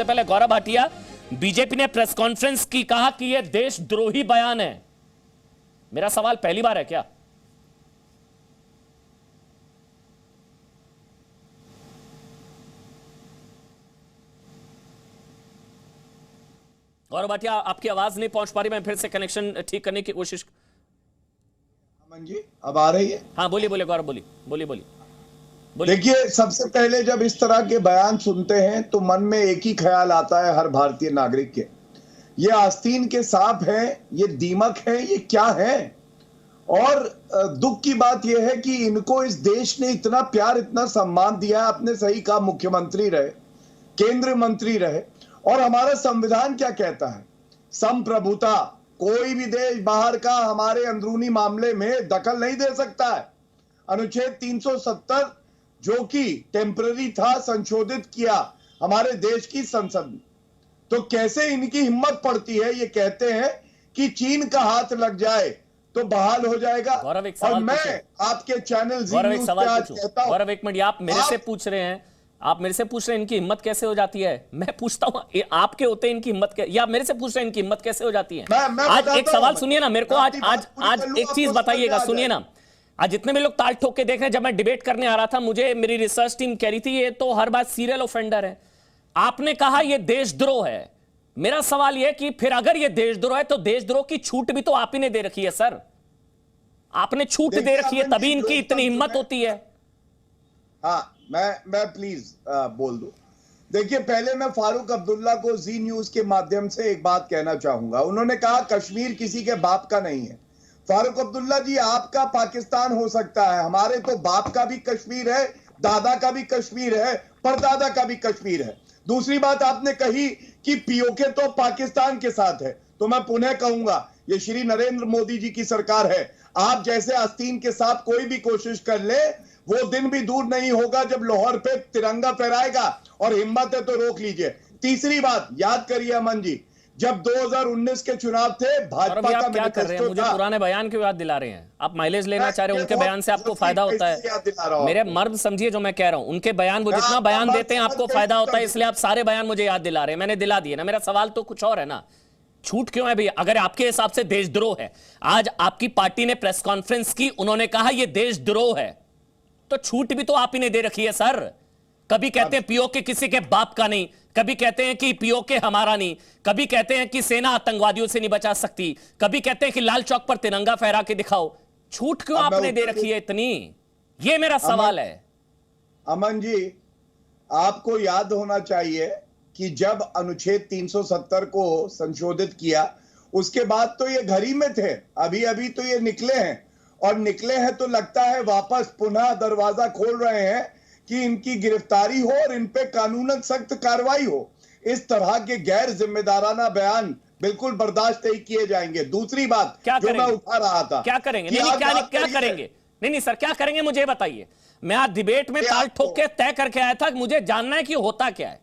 सबसे पहले गौरव भाटिया, बीजेपी ने प्रेस कॉन्फ्रेंस की कहा कि यह देशद्रोही बयान है। मेरा सवाल पहली बार है क्या? गौरव भाटिया, आपकी आवाज नहीं पहुंच पा रही, मैं फिर से कनेक्शन ठीक करने की कोशिश। अमन जी अब आ रही है? हाँ बोलिए बोलिए गौरव, बोलिए बोलिए बोलिए। देखिए, सबसे पहले जब इस तरह के बयान सुनते हैं तो मन में एक ही ख्याल आता है हर भारतीय नागरिक के, ये आस्तीन के सांप हैं, ये दीमक हैं, ये क्या है? और दुख की बात यह है कि इनको इस देश ने इतना प्यार, इतना सम्मान दिया। आपने सही कहा, मुख्यमंत्री रहे, केंद्रीय मंत्री रहे, और हमारा संविधान क्या कहता है? संप्रभुता। कोई भी देश बाहर का हमारे अंदरूनी मामले में दखल नहीं दे सकता है। अनुच्छेद 370 जो कि टेम्पररी था, संशोधित किया हमारे देश की संसद ने। तो कैसे इनकी हिम्मत पड़ती है, ये कहते हैं कि चीन का हाथ लग जाए तो बहाल हो जाएगा। और मैं आपके चैनल गौरव एक सवाल पूछूं? गौरव एक मिनट, आप मेरे से पूछ रहे हैं, आप मेरे से पूछ रहे हैं इनकी हिम्मत कैसे हो जाती है? मैं पूछता हूं आपके होते इनकी हिम्मत, या आप मेरे से पूछ रहे हैं इनकी हिम्मत कैसे हो जाती है? आज एक सवाल सुनिए ना मेरे को, आज एक चीज बताइएगा, सुनिए ना। आज जितने भी लोग ताल ठोक के देख रहे हैं, जब मैं डिबेट करने आ रहा था, मुझे मेरी रिसर्च टीम कह रही थी ये तो हर बात सीरियल ऑफेंडर है। आपने कहा ये देशद्रोह है। मेरा सवाल यह कि फिर अगर ये देशद्रोह है तो देशद्रोह की छूट भी तो आप ही ने दे रखी है सर। आपने छूट दे रखी है, तभी इनकी इतनी हिम्मत होती है। हाँ, मैं प्लीज बोल दूं। देखिए, पहले मैं फारूक अब्दुल्ला को जी न्यूज के माध्यम से एक बात कहना चाहूंगा। उन्होंने कहा कश्मीर किसी के बाप का नहीं है। फारूक अब्दुल्ला जी, आपका पाकिस्तान हो सकता है, हमारे तो बाप का भी कश्मीर है, दादा का भी कश्मीर है, परदादा का भी कश्मीर है। दूसरी बात आपने कही कि पीओके तो पाकिस्तान के साथ है, तो मैं पुनः कहूंगा ये श्री नरेंद्र मोदी जी की सरकार है। आप जैसे आस्तीन के साथ कोई भी कोशिश कर ले, वो दिन भी दूर नहीं होगा जब लाहौर पे तिरंगा फहराएगा, और हिम्मत है तो रोक लीजिए। तीसरी बात याद करिए अमन जी, जब 2019 के चुनाव थे, भाजपा का क्या कर रहे हैं? मुझे पुराने बयान की याद दिला रहे हैं। आप माइलेज लेना चाह रहे हैं, उनके बयान से आपको फायदा होता है। मेरे मर्द समझिए जो मैं कह रहा हूं, उनके बयान, वो जितना बयान देते हैं आपको फायदा होता है, इसलिए आप सारे बयान मुझे याद दिला रहे हैं। मैंने दिला दिए ना। मेरा सवाल तो कुछ और है ना, छूट क्यों है भैया? अगर आपके हिसाब से देशद्रोह है, आज आपकी पार्टी ने प्रेस कॉन्फ्रेंस की, उन्होंने कहा यह देशद्रोह है, तो छूट भी तो आप ही ने दे रखी है सर। कभी कहते हैं पीओके किसी के बाप का नहीं, कभी कहते हैं कि पीओके हमारा नहीं, कभी कहते हैं कि सेना आतंकवादियों से नहीं बचा सकती, कभी कहते हैं कि लाल चौक पर तिरंगा फहरा के दिखाओ। छूट क्यों आपने दे रखी है इतनी? ये मेरा सवाल है। अमन जी, आपको याद होना चाहिए कि जब अनुच्छेद 370 को संशोधित किया, उसके बाद तो ये घर ही में थे, अभी अभी तो ये निकले हैं, और निकले हैं तो लगता है वापस पुनः दरवाजा खोल रहे हैं कि इनकी गिरफ्तारी हो और इन पे कानूनन सख्त कार्रवाई हो। इस तरह के गैर जिम्मेदाराना बयान बिल्कुल बर्दाश्त नहीं किए जाएंगे। दूसरी बात जो मैं उठा रहा था, क्या करेंगे? क्या करेंगे? नहीं सर, क्या करेंगे मुझे बताइए। मैं आज डिबेट में ताल ठोक के तय करके आया था, मुझे जानना है कि होता क्या है।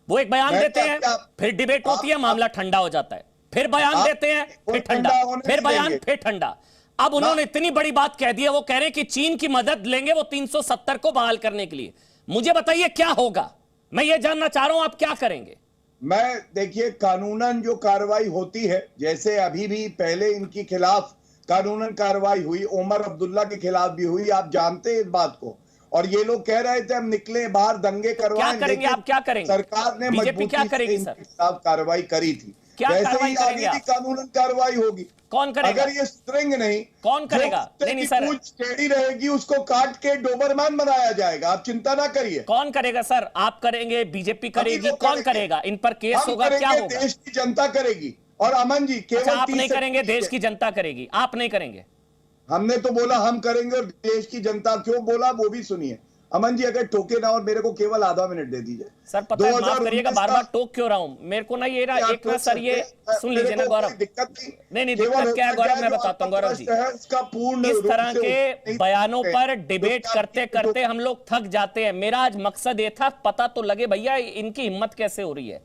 वो एक बयान देते हैं, फिर डिबेट होती है, मामला ठंडा हो जाता है, फिर बयान देते हैं, फिर ठंडा, फिर बयान, फिर ठंडा। अब उन्होंने इतनी बड़ी बात कह दी है, वो कह रहे हैं कि चीन की मदद लेंगे वो 370 को बहाल करने के लिए। मुझे बताइए क्या होगा, मैं ये जानना चाह रहा हूं, आप क्या करेंगे? मैं देखिए, कानूनन जो कार्रवाई होती है, जैसे अभी भी पहले इनके खिलाफ कानूनन कार्रवाई हुई, उमर अब्दुल्ला के खिलाफ भी हुई, आप जानते हैं इस बात को। और ये लोग कह रहे थे हम निकले बाहर, दंगे करवाएं। क्या करेंगे आप? क्या करेंगे? सरकार ने बीजेपी क्या करेगी सर? इनके खिलाफ कार्रवाई करी थी, वैसे ही आगे भी कानूनन कार्रवाई होगी। कौन करेगा? अगर ये सुधरेंगे नहीं, कौन करेगा? नहीं सर, टेढ़ी रहेगी, उसको काट के डोबरमैन बनाया जाएगा, आप चिंता ना करिए। कौन करेगा सर? आप करेंगे? बीजेपी करेगी? कौन करेगा? इन पर केस होगा? क्या होगा? देश की जनता करेगी। और अमन जी, केवल आप नहीं करेंगे, देश की जनता करेगी, आप नहीं करेंगे? हमने तो बोला हम करेंगे, और देश की जनता क्यों बोला वो भी सुनिए। अमन जी, अगर टोके ना, और मेरे को केवल आधा मिनट दे दीजिए सर। पता है, माफ करिएगा, बार बार टोक क्यों रहा हूं मेरे को ना, ये रहा एक ना सर, ये सुन लीजिए ना गौरव। दिक्कत नहीं दिक्कत क्या है गौरव, मैं बताता हूँ गौरव जी। इस तरह के बयानों पर डिबेट करते करते हम लोग थक जाते हैं। मेरा आज मकसद ये था, पता तो लगे भैया इनकी हिम्मत कैसे हो रही है।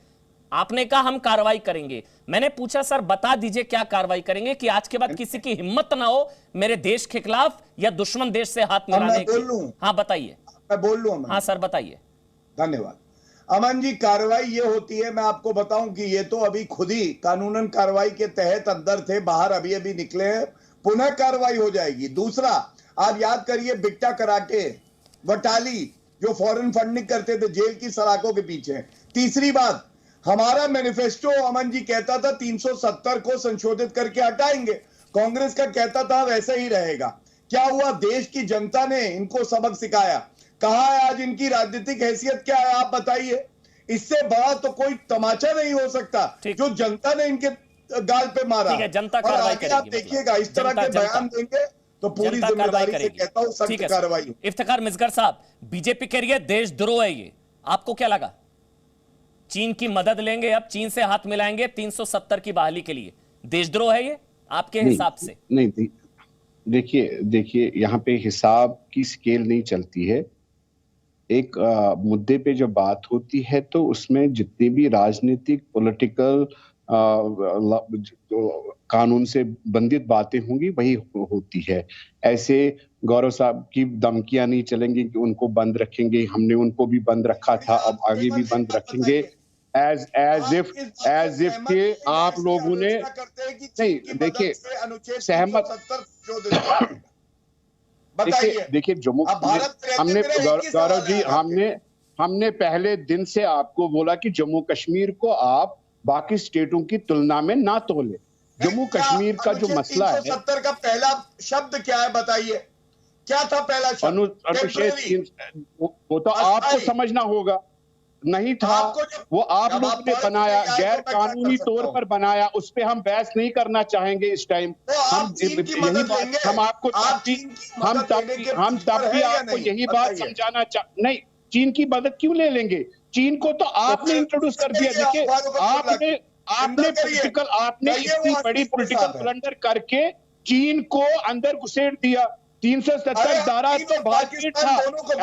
आपने कहा हम कार्रवाई करेंगे, मैंने पूछा सर बता दीजिए क्या कार्रवाई करेंगे कि आज के बाद किसी की हिम्मत ना हो मेरे देश के खिलाफ या दुश्मन देश से हाथ मिलाने की। हाँ बताइए। मैं बोल लूं? हाँ सर बताइए। धन्यवाद। अमन जी, कार्रवाई ये होती है, मैं आपको बताऊं कि ये तो अभी खुद ही कानूनन कार्रवाई के तहत अंदर थे, बाहर अभी अभी निकले हैं, पुनः कार्रवाई हो जाएगी। दूसरा, आप याद करिए बिट्टा कराटे, वटाली जो फॉरेन फंडिंग करते थे, जेल की सलाखों के पीछे हैं। तीसरी बात, हमारा मैनिफेस्टो अमन जी कहता था 370 को संशोधित करके हटाएंगे, कांग्रेस का कहता था वैसा ही रहेगा। क्या हुआ? देश की जनता ने इनको सबक सिखाया। कहा है आज इनकी राजनीतिक हैसियत क्या है, आप बताइए। इससे बड़ा तो कोई तमाचा नहीं हो सकता जो जनता ने इनके गाल पे मारा। ठीक है, जनता और कार्रवाई आगे करेगी, आप देखिएगा इस तरह के बयान देंगे तो पूरी जनता कार्रवाई जिम्मेदारी से करेगी। कहता हूं ठीक सख्त है कार्रवाई। इफ्तिखार मिसगर साहब, बीजेपी कह रही है देशद्रोह है ये, आपको क्या लगा? चीन की मदद लेंगे, अब चीन से हाथ मिलाएंगे 370 की बहाली के लिए, देशद्रोह है ये आपके हिसाब से? नहीं, देखिए यहाँ पे हिसाब की स्केल नहीं चलती है। एक मुद्दे पे जब बात होती है तो उसमें जितनी भी राजनीतिक पॉलिटिकल कानून से बंधित बातें होंगी वही होती है। ऐसे गौरव साहब की धमकियां नहीं चलेंगी कि उनको बंद रखेंगे, हमने उनको भी बंद रखा था, अब आगे भी बंद रखेंगे। एज इफ के आप लोगों ने नहीं, देखिए सहमत देखिए जम्मू, हमने गौरव जी हमने पहले दिन से आपको बोला कि जम्मू कश्मीर को आप बाकी स्टेटों की तुलना में ना तोले। जम्मू कश्मीर का जो मसला है, 370 का पहला शब्द क्या है बताइए, क्या था पहला शब्द? अनुच्छेद वो तो आपको समझना होगा, नहीं था वो आप लोगों ने बनाया, गैर कानूनी तौर पर बनाया, उस पे हम बहस नहीं करना चाहेंगे इस टाइम। हम यही बात हम आपको हम तब भी आपको यही बात समझाना नहीं, चीन की मदद क्यों ले लेंगे? चीन को तो आपने इंट्रोड्यूस कर दिया। देखिए आपने इतनी बड़ी पॉलिटिकल ब्लंडर करके चीन को अंदर घुसेड़ दिया। 370 धारा तो मार्केट था,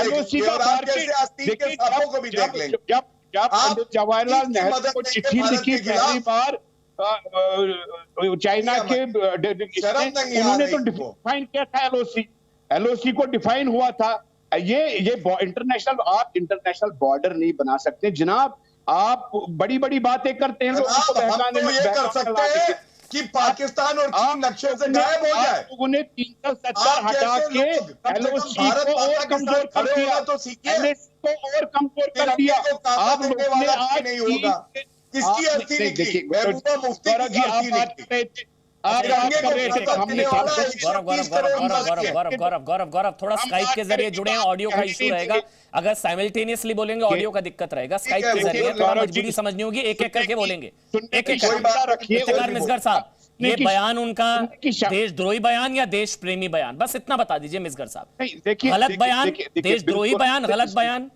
एलओसी का मार्केट। देखिए जब पंडित जवाहरलाल नेहरू को चिट्ठी लिखी पहली बार चाइना के उन्होंने तो डिफाइन किया था, एलओसी को डिफाइन हुआ था। ये इंटरनेशनल, आप इंटरनेशनल बॉर्डर नहीं बना सकते जनाब। आप बड़ी बड़ी बातें करते हैं लोगों को बहकाने में, कर सकते हैं कि पाकिस्तान और चीन नक्शे से गायब हो जाए। लोगों ने 370 हटा के एलओसी को और कमजोर कर दिया, तो सीखिए को और कमजोर कर दिया। आप लोगों ने आज नहीं होगा किसकी अर्थी निकली? महबूबा मुफ्ती की अर्थी निकली। गौरव थोड़ा स्काइप के जरिए जुड़े हैं, ऑडियो का इशू रहेगा, अगर साइमल्टेनियसली बोलेंगे ऑडियो का दिक्कत रहेगा। स्काइप के जरिए थोड़ा मजबूरी समझनी होगी, एक एक करके बोलेंगे, एक एक। इफ्तिखार मिसगर साहब, ये बयान उनका देशद्रोही बयान या देश प्रेमी बयान, बस इतना बता दीजिए मिसगर साहब। गलत बयान, देशद्रोही बयान, गलत बयान?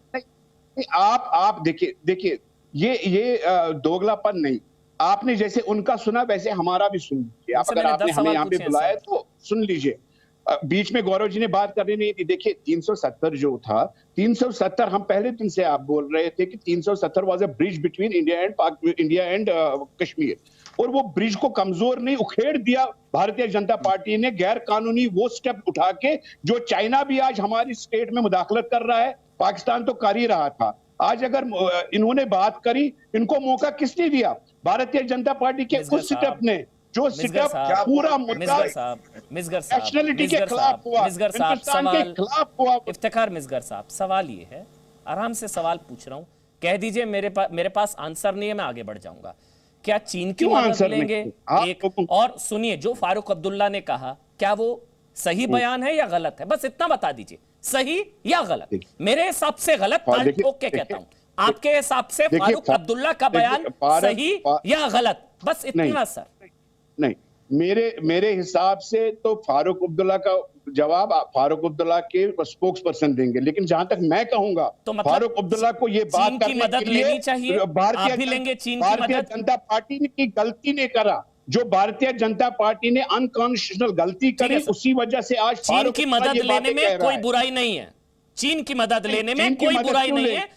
आप देखिए ये दोगलापन नहीं, आपने जैसे उनका सुना वैसे हमारा भी सुन लीजिए। आप अगर आपने हमें यहाँ पे बुलाया तो सुन लीजिए। बीच में गौरव जी ने बात करनी नहीं थी। देखिए 370 जो था, 370 हम पहले दिन से आप बोल रहे थे कि 370 was a bridge between India and Kashmir, और वो ब्रिज को कमजोर नहीं उखेड़ दिया भारतीय जनता पार्टी ने गैर कानूनी वो स्टेप उठा के, जो चाइना भी आज हमारी स्टेट में मुदाखलत कर रहा है, पाकिस्तान तो कर ही रहा था। आज अगर इन्होंने बात करी, इनको मौका किसने दिया? भारतीय जनता पार्टी के उस स्टेप ने, जो स्टेप पूरा मुद्दा नेशनलिटी के खिलाफ हुआ, हिंदुस्तान के खिलाफ हुआ। इफ्तिखार मिसगर साहब, सवाल ये है, आराम से सवाल पूछ रहा हूं, कह दीजिए मेरे पास आंसर नहीं है, मैं आगे बढ़ जाऊंगा। क्या चीन की मदद लेंगे? एक और सुनिए, जो फारूक अब्दुल्ला ने कहा, क्या वो सही बयान है या गलत है? बस इतना बता दीजिए, सही या गलत। मेरे हिसाब से गलत, ताल ठोक के कहता हूं। आपके हिसाब से फारूक अब्दुल्ला का बयान सही या गलत? बस इतना सर। नहीं, मेरे हिसाब से तो फारूक अब्दुल्ला का जवाब फारूक अब्दुल्ला के स्पोक्स पर्सन देंगे, लेकिन जहां तक मैं कहूंगा तो मतलब फारूक अब्दुल्ला को ये बात करने की मदद लेनी चाहिए। भारतीय जनता पार्टी की गलती ने करा, जो भारतीय जनता पार्टी ने अनकॉन्स्टिट्यूशनल गलती करी, उसी वजह से आज चीन की मदद लेने में कोई बुराई नहीं है, चीन की मदद लेने में कोई बुराई नहीं है।